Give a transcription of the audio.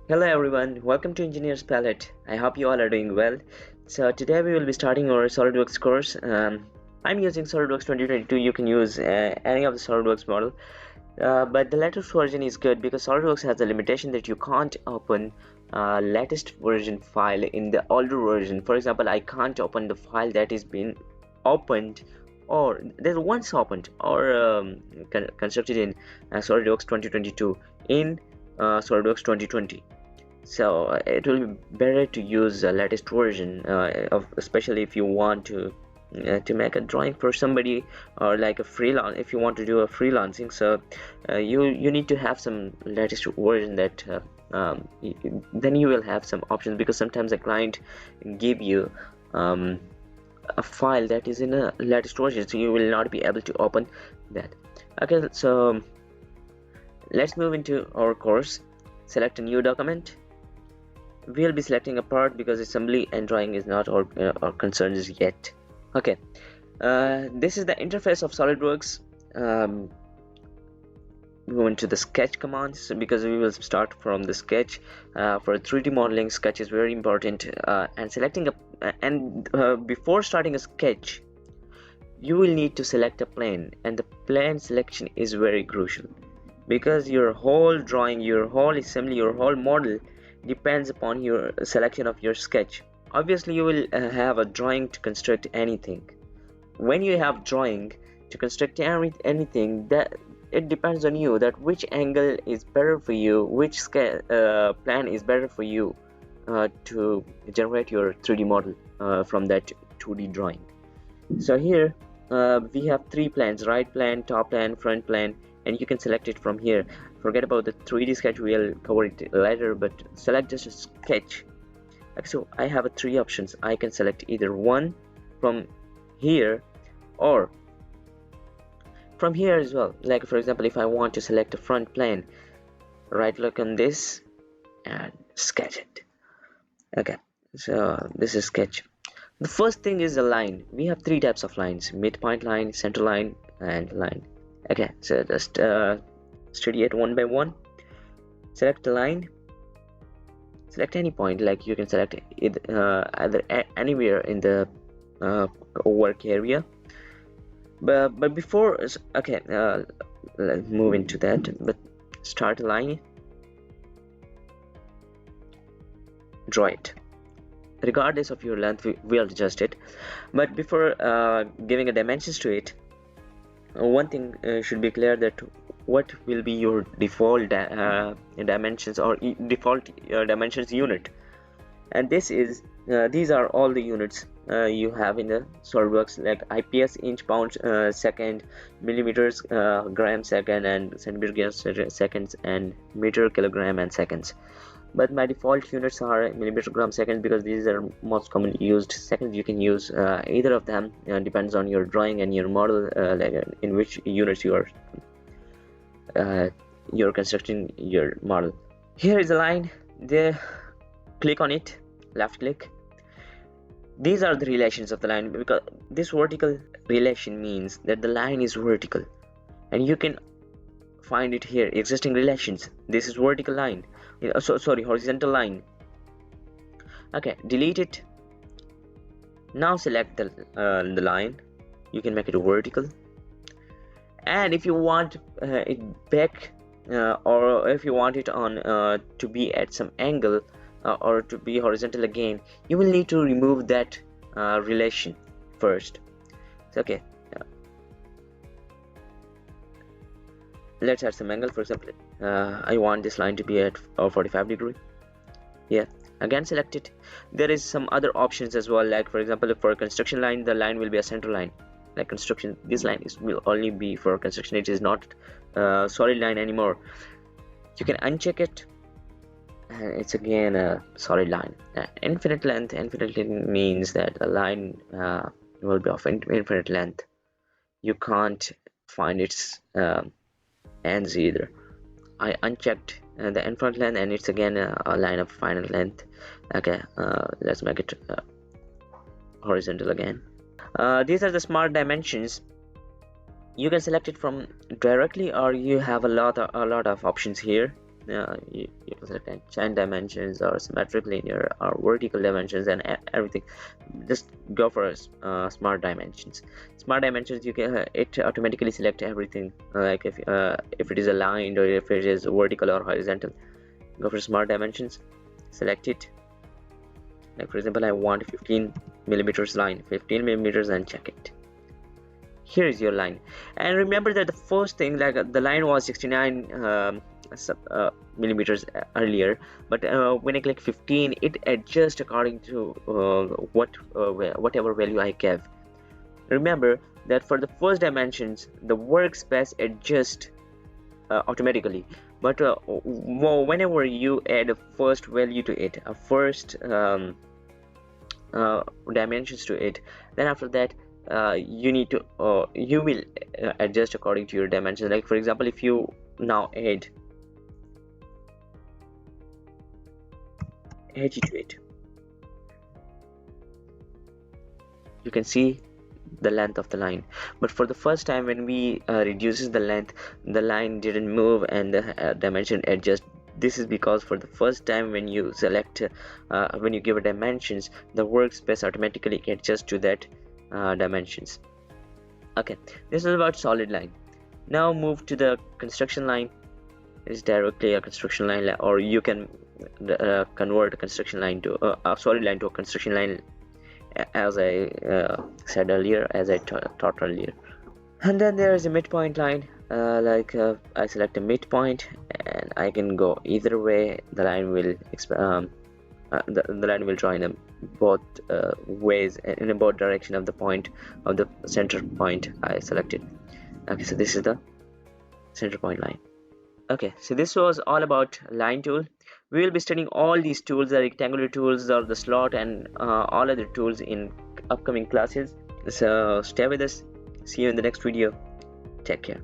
Hello everyone, welcome to Engineers Palette. I hope you all are doing well. So today we will be starting our SolidWorks course. I'm using SolidWorks 2022. You can use any of the SolidWorks model, but the latest version is good because SolidWorks has a limitation that you can't open latest version file in the older version. For example, I can't open the file that is been opened or there's once opened or constructed in SolidWorks 2022 in SolidWorks 2020. So it will be better to use the latest version of, especially if you want to make a drawing for somebody, or like a freelance, if you want to do a freelancing. So you need to have some latest version that then you will have some options, because sometimes a client give you a file that is in a latest version, so you will not be able to open that. Okay, so let's move into our course. Select a new document. We'll be selecting a part because assembly and drawing is not our concerns yet. Okay, this is the interface of SolidWorks. We went to the sketch commands because we will start from the sketch. For 3D modeling, sketch is very important, and selecting before starting a sketch, you will need to select a plane, and the plane selection is very crucial, because your whole drawing, your whole assembly, your whole model depends upon your selection of your sketch. Obviously you will have a drawing to construct anything. When you have drawing to construct anything, that it depends on you, that which angle is better for you, which plan is better for you to generate your 3D model from that 2D drawing. So here we have three plans: right plan, top plan, front plan, and you can select it from here. Forget about the 3D sketch, we'll cover it later, but select just a sketch. Okay, so I have three options. I can select either one from here or from here as well. Like for example, if I want to select a front plane, right click on this and sketch it. Okay, so this is sketch. The first thing is a line. We have three types of lines: midpoint line, center line, and line. Okay, so just study it one by one. Select the line, select any point, like you can select it either anywhere in the work area. But before, okay, let's move into that. But start a line, draw it. Regardless of your length, we'll adjust it. But before giving a dimensions to it, one thing should be clear, that what will be your default dimensions or default dimensions unit. And this is these are all the units you have in the SolidWorks, like IPS, inch, pound, second, millimeters, gram, second, and centimeters, seconds, and meter, kilogram, and seconds. But my default units are millimeter, gram, second, because these are most commonly used. Seconds you can use either of them, depends on your drawing and your model, like in which units you're constructing your model. Here is a line there, click on it, left click. These are the relations of the line, because this vertical relation means that the line is vertical, and you can find it here, existing relations. This is vertical line, sorry, horizontal line. Okay, delete it. Now select the line. You can make it vertical, and if you want it back, or if you want it on to be at some angle, or to be horizontal again, you will need to remove that relation first. So, okay, let's add some angle. For example, I want this line to be at 45 degree. Yeah, again select it. There is some other options as well, like for example, for a construction line, the line will be a center line. Like construction, this line will only be for construction, it is not solid line anymore. You can uncheck it, and it's again a solid line. Infinite length. Infinite means that the line will be of infinite length. You can't find its ends either. I unchecked the infinite length, and it's again a line of finite length. Okay, let's make it horizontal again. These are the smart dimensions. You can select it from directly, or you have a lot of options here. you can select chain dimensions or symmetric linear or vertical dimensions and everything. Just go for smart dimensions. Smart dimensions, you can it automatically select everything, like if it is aligned or if it is vertical or horizontal. Go for smart dimensions, select it. Like for example, I want 15 millimeters line, 15 millimeters, and check it. Here is your line. And remember that the first thing, like the line was 69 millimeters earlier, but when I click 15, it adjusts according to whatever value I gave. Remember that for the first dimensions, the workspace adjusts automatically, but whenever you add a first value to it, a first dimensions to it, then after that you need to you will adjust according to your dimensions. Like for example, if you now add 80 to it, you can see the length of the line. But for the first time, when we reduces the length, the line didn't move and the dimension adjust. This is because for the first time, when you select when you give a dimensions, the workspace automatically adjusts to that dimensions. Okay, this is about solid line. Now move to the construction line. It is directly a construction line, or you can convert a construction line to a solid line to a construction line, as I said earlier, as I taught earlier. And then there is a midpoint line. I select a midpoint, and I can go either way. The line will the line will draw in both ways, in both direction of the point of the center point I selected. Okay, so this is the center point line. Okay, so this was all about line tool. We will be studying all these tools, the rectangular tools or the slot and all other tools in upcoming classes. So stay with us. See you in the next video. Take care.